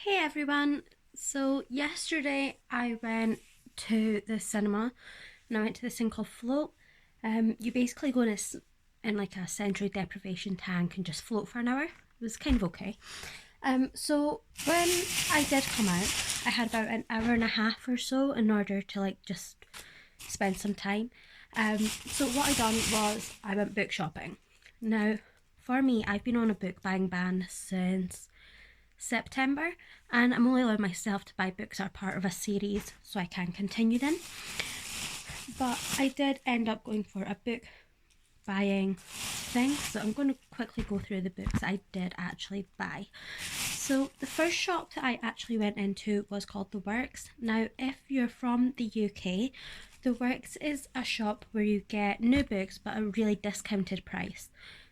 Hey everyone! So yesterday I went to the cinema and I went to this thing called Float. You basically go in like a sensory deprivation tank and just float for an hour. It was kind of okay. So when I did come out, I had about an hour and a half or so in order to like just spend some time. So what I done was I went book shopping. Now, for me, I've been on a book buying ban since September, and I'm only allowed myself to buy books that are part of a series so I can continue them. But I did end up going for a book buying thing, so I'm going to quickly go through the books I did actually buy. So the first shop that I actually went into was called The Works. Now, if you're from the UK, The Works is a shop where you get new books but a really discounted price.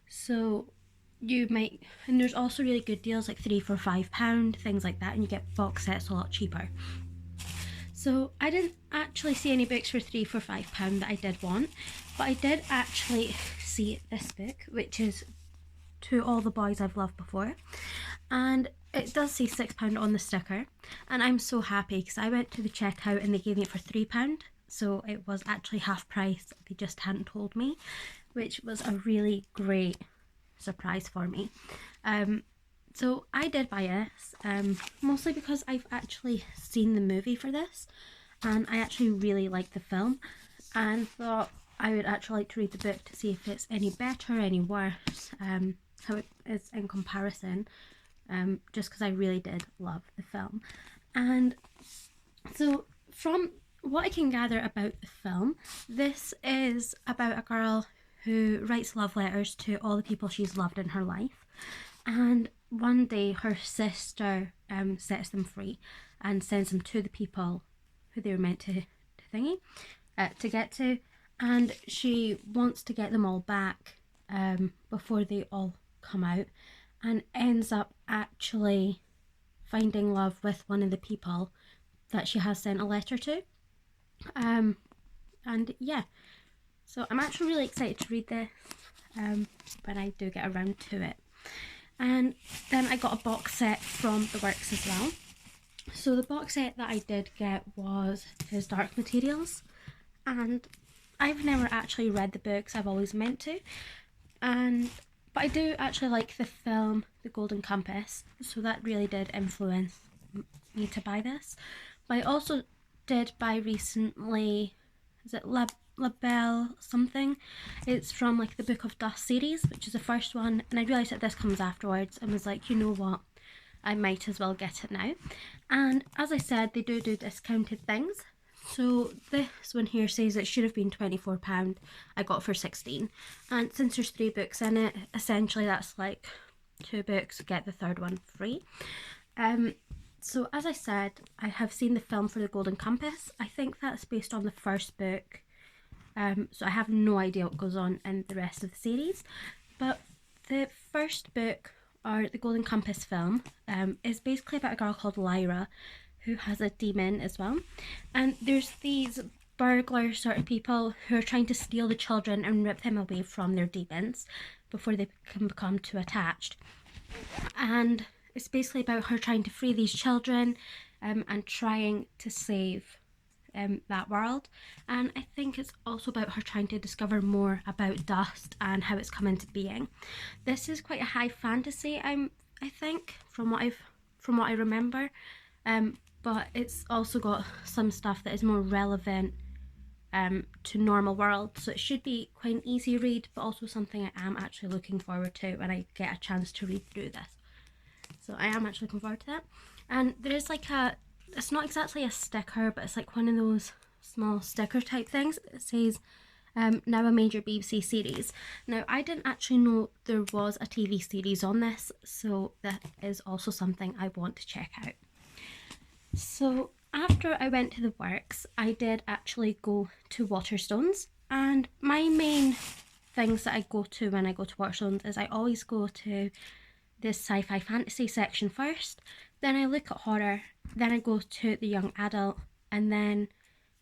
So you might, and there's also really good deals like three for £5, things like that, and you get box sets a lot cheaper. So I didn't actually see any books for three for £5 that I did want, but I did actually see this book, which is To All the Boys I've Loved Before, and it does say £6 on the sticker, and I'm so happy because I went to the checkout and they gave me it for £3, so it was actually half price. They just hadn't told me, which was a really great surprise for me. So I did buy this, mostly because I've actually seen the movie for this, and I actually really liked the film, and thought I would actually like to read the book to see if it's any better, any worse, how it is in comparison, just because I really did love the film. And so from what I can gather about the film, this is about a girl who writes love letters to all the people she's loved in her life. And one day her sister sets them free and sends them to the people who they were meant to get to. And she wants to get them all back before they all come out, and ends up actually finding love with one of the people that she has sent a letter to. And yeah, so I'm actually really excited to read this when I do get around to it. And then I got a box set from The Works as well. So the box set that I did get was his Dark Materials, and I've never actually read the books. I've always meant to, but I do actually like the film The Golden Compass, so that really did influence me to buy this. But I also did buy recently, is it La Belle something? It's from like the Book of Dust series, which is the first one, and I realised that this comes afterwards and was like, you know what, I might as well get it now. And as I said, they do discounted things. So this one here says it should have been £24. I got it for 16. And since there's 3 books in it, essentially that's like 2 books, get the third one free. So as I said, I have seen the film for The Golden Compass. I think that's based on the first book. So I have no idea what goes on in the rest of the series. But the first book, or the Golden Compass film, is basically about a girl called Lyra who has a demon as well. And there's these burglar sort of people who are trying to steal the children and rip them away from their demons before they can become too attached. And it's basically about her trying to free these children and trying to save that world. And I think it's also about her trying to discover more about dust and how it's come into being. This is quite a high fantasy, I think, from what I remember. But it's also got some stuff that is more relevant to normal world, so it should be quite an easy read, but also something I am actually looking forward to when I get a chance to read through this. So I am actually looking forward to that. And there is like it's not exactly a sticker, but it's like one of those small sticker type things. It says now a major BBC series. Now I didn't actually know there was a TV series on this, so that is also something I want to check out. So after I went to The Works, I did actually go to Waterstones, and my main things that I go to when I go to Waterstones is I always go to this sci-fi fantasy section first, then I look at horror, then I go to the young adult, and then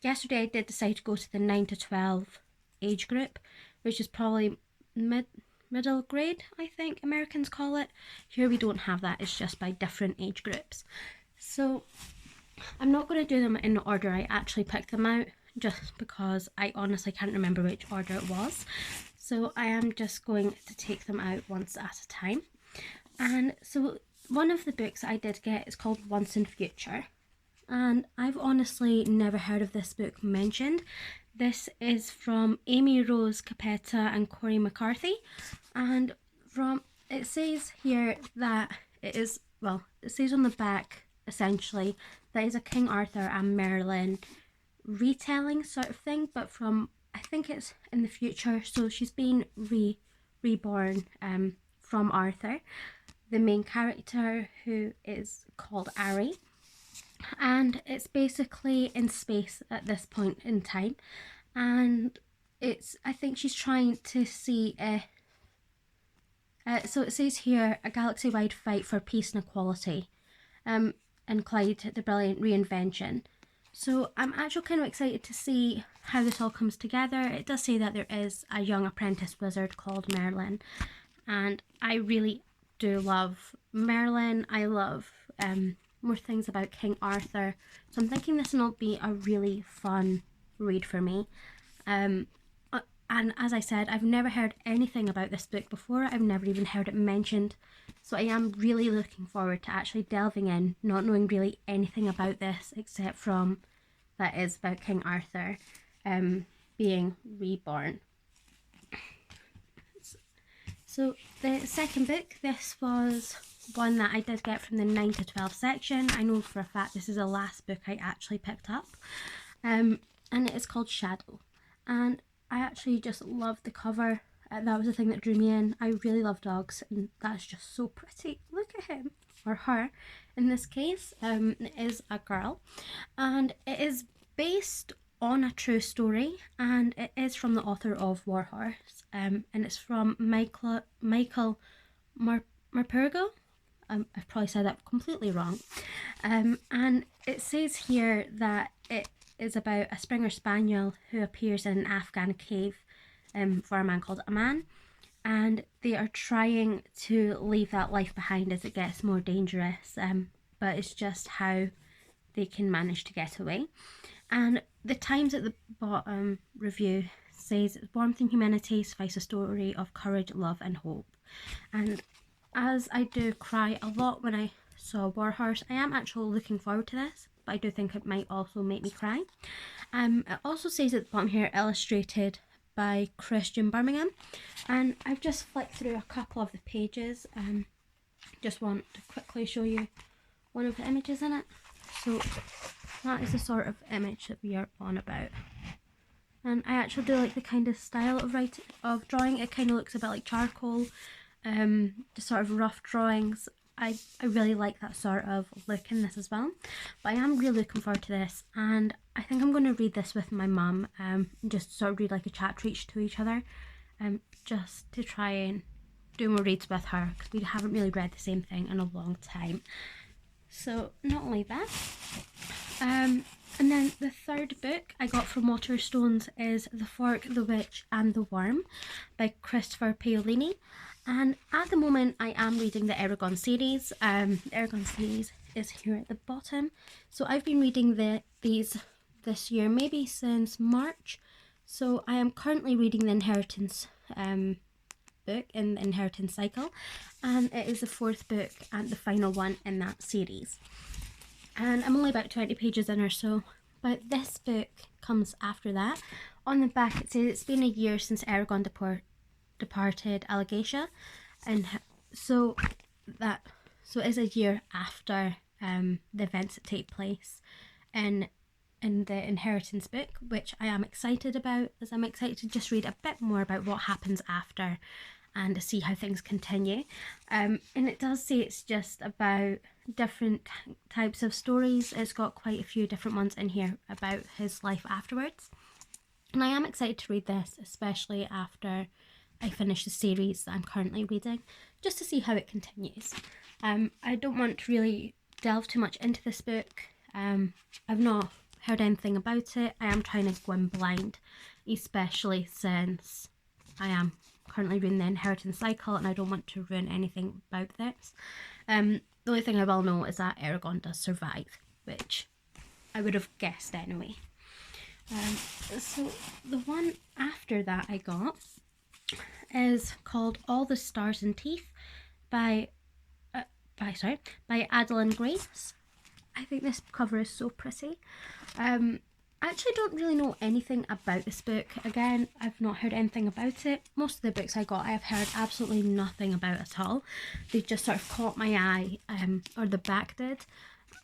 yesterday I did decide to go to the 9 to 12 age group, which is probably mid middle grade, I think Americans call it. Here we don't have that, it's just by different age groups. So I'm not going to do them in the order I actually picked them out, just because I honestly can't remember which order it was. So I am just going to take them out once at a time. And so one of the books I did get is called Once in Future. And I've honestly never heard of this book mentioned. This is from Amy Rose Capetta and Corey McCarthy. And it says here that it is, well, it says on the back essentially that is a King Arthur and Merlin retelling sort of thing, but from, I think it's in the future, so she's been reborn from Arthur, the main character, who is called Ari, and it's basically in space at this point in time, and I think she's trying to see so it says here, a galaxy-wide fight for peace and equality, and Clyde the Brilliant reinvention. So I'm actually kind of excited to see how this all comes together. It does say that there is a young apprentice wizard called Merlin, and I really do love Merlin. I love more things about King Arthur, so I'm thinking this will be a really fun read for me. And as I said, I've never heard anything about this book before. I've never even heard it mentioned. So I am really looking forward to actually delving in, not knowing really anything about this except from that is about King Arthur being reborn. So the second book, this was one that I did get from the 9 to 12 section. I know for a fact this is the last book I actually picked up. And it is called Shadow. And I actually just love the cover. That was the thing that drew me in. I really love dogs, and that's just so pretty. Look at him, or her in this case. It is a girl, and it is based on a true story, and it is from the author of Warhorse, and it's from Michael Marpurgo. I've probably said that completely wrong. And it says here that it is about a Springer Spaniel who appears in an Afghan cave for a man called Aman, and they are trying to leave that life behind as it gets more dangerous, but it's just how they can manage to get away. And the Times at the bottom review says, warmth and humanity suffice a story of courage, love and hope. And as I do cry a lot when I saw Warhorse, I am actually looking forward to this, but I do think it might also make me cry. It also says at the bottom here, illustrated by Christian Birmingham, and I've just flicked through a couple of the pages. Just want to quickly show you one of the images in it. So that is the sort of image that we are on about, and I actually do like the kind of style of drawing. It kind of looks a bit like charcoal, just sort of rough drawings. I really like that sort of look in this as well, but I am really looking forward to this, and I think I'm going to read this with my mum, just sort of read like a chapter each to each other, just to try and do more reads with her, because we haven't really read the same thing in a long time. So not only that, and then the third book I got from Waterstones is The Fork, the Witch and the Worm by Christopher Paolini. And at the moment I am reading the Eragon series. The Eragon series is here at the bottom. So I've been reading these this year, maybe since March. So I am currently reading the Inheritance book in the Inheritance cycle, and it is the fourth book and the final one in that series. And I'm only about 20 pages in or so, but this book comes after that. On the back it says it's been a year since Eragon departed Allegatia, and so it is a year after the events that take place in the Inheritance book, which I am excited about, as I'm excited to just read a bit more about what happens after and to see how things continue. And it does say it's just about different types of stories. It's got quite a few different ones in here about his life afterwards, and I am excited to read this, especially after I finish the series that I'm currently reading, just to see how it continues. I don't want to really delve too much into this book. I've not heard anything about it. I am trying to go in blind, especially since I am currently reading The Inheritance Cycle, and I don't want to ruin anything about this. The only thing I will know is that Eragon does survive, which I would have guessed anyway. So the one after that I got is called All the Stars and Teeth by Adeline Grace. I think this cover is so pretty. I actually don't really know anything about this book. Again, I've not heard anything about it. Most of the books I got, I have heard absolutely nothing about at all. They just sort of caught my eye, or the back did,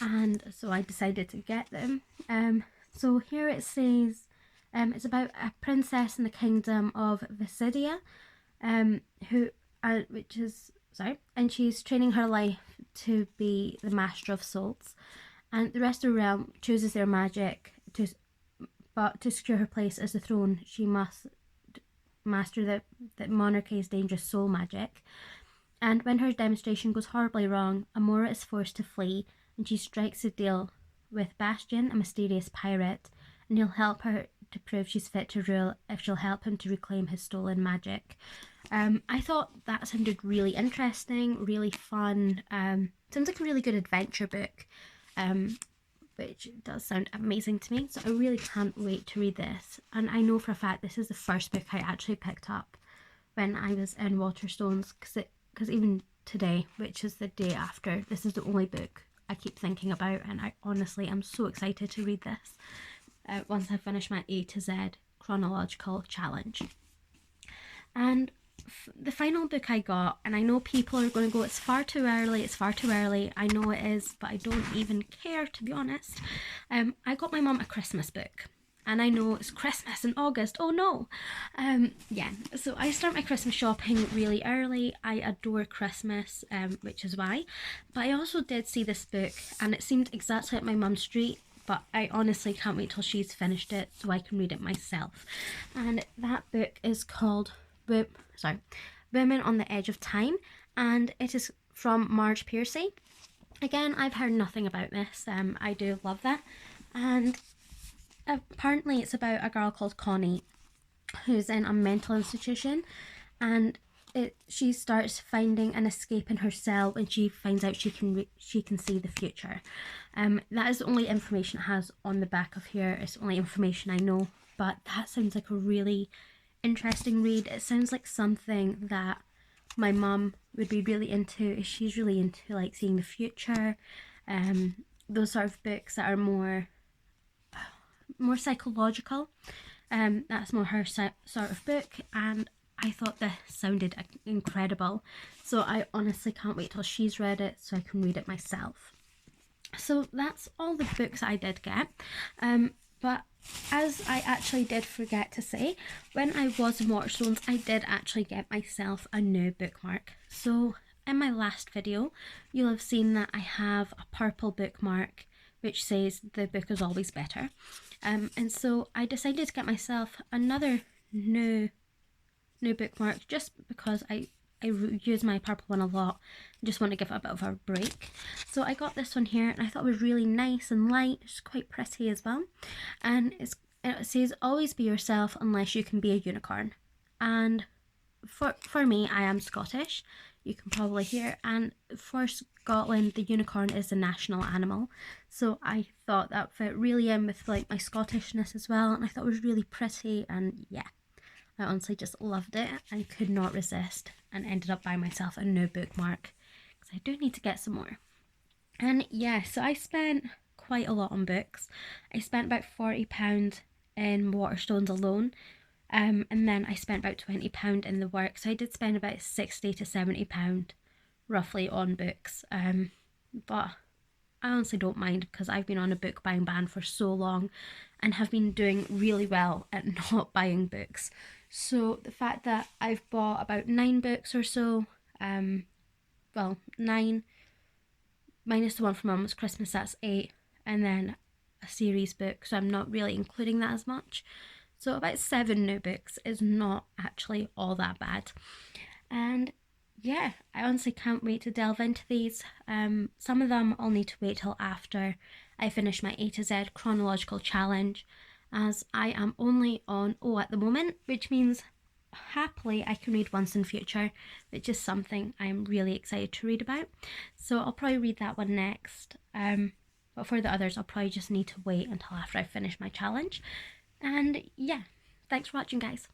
and so I decided to get them. So here it says, it's about a princess in the kingdom of Visidia, and she's training her life to be the master of souls, and the rest of the realm chooses their magic but to secure her place as the throne, she must master the monarchy's dangerous soul magic. And when her demonstration goes horribly wrong, Amora is forced to flee, and she strikes a deal with Bastian, a mysterious pirate, and he'll help her to prove she's fit to rule if she'll help him to reclaim his stolen magic. I thought that sounded really interesting, really fun. Sounds like a really good adventure book, which does sound amazing to me. So I really can't wait to read this. And I know for a fact this is the first book I actually picked up when I was in Waterstones, because even today, which is the day after, this is the only book I keep thinking about, and I honestly am so excited to read this once I finish my A to Z chronological challenge. And the final book I got, and I know people are going to go, it's far too early, I know it is, but I don't even care, to be honest. I got my mum a Christmas book, and I know it's Christmas in August, oh no. So I start my Christmas shopping really early. I adore Christmas, which is why, but I also did see this book, and it seemed exactly up my mum's street, but I honestly can't wait till she's finished it so I can read it myself. And that book is called Women on the Edge of Time, and it is from Marge Piercy. Again, I've heard nothing about this. I do love that, and apparently it's about a girl called Connie who's in a mental institution, and she starts finding an escape in her cell when she finds out she can see the future. That is the only information it has on the back of here. It's the only information I know, but that sounds like a really interesting read. It sounds like something that my mum would be really into. She's really into like seeing the future, those sort of books that are more psychological. That's more her sort of book, and I thought this sounded incredible. So I honestly can't wait till she's read it so I can read it myself. So that's all the books I did get. But as I actually did forget to say, when I was in Waterstones, I did actually get myself a new bookmark. So in my last video, you'll have seen that I have a purple bookmark which says the book is always better. And so I decided to get myself another new bookmark just because I use my purple one a lot. I just want to give it a bit of a break. So I got this one here, and I thought it was really nice and light. It's quite pretty as well. And it says, always be yourself unless you can be a unicorn. And for me, I am Scottish. You can probably hear. And for Scotland, the unicorn is the national animal. So I thought that fit really in with like my Scottishness as well. And I thought it was really pretty. And yeah, I honestly just loved it. I could not resist, and ended up buying myself a new bookmark because I do need to get some more. And yeah, so I spent quite a lot on books. I spent about £40 in Waterstones alone, and then I spent about £20 in the Works. So I did spend about £60 to £70 roughly on books, but I honestly don't mind because I've been on a book buying ban for so long and have been doing really well at not buying books. So the fact that I've bought about 9 books or so, 9 minus the one from Mum's Christmas, that's 8, and then a series book, so I'm not really including that as much. So about 7 new books is not actually all that bad. And yeah, I honestly can't wait to delve into these. Some of them I'll need to wait till after I finish my A to Z chronological challenge, as I am only on O at the moment, which means happily I can read once in future. It's just something I'm really excited to read about. So I'll probably read that one next. But for the others, I'll probably just need to wait until after I finish my challenge. And yeah, thanks for watching, guys.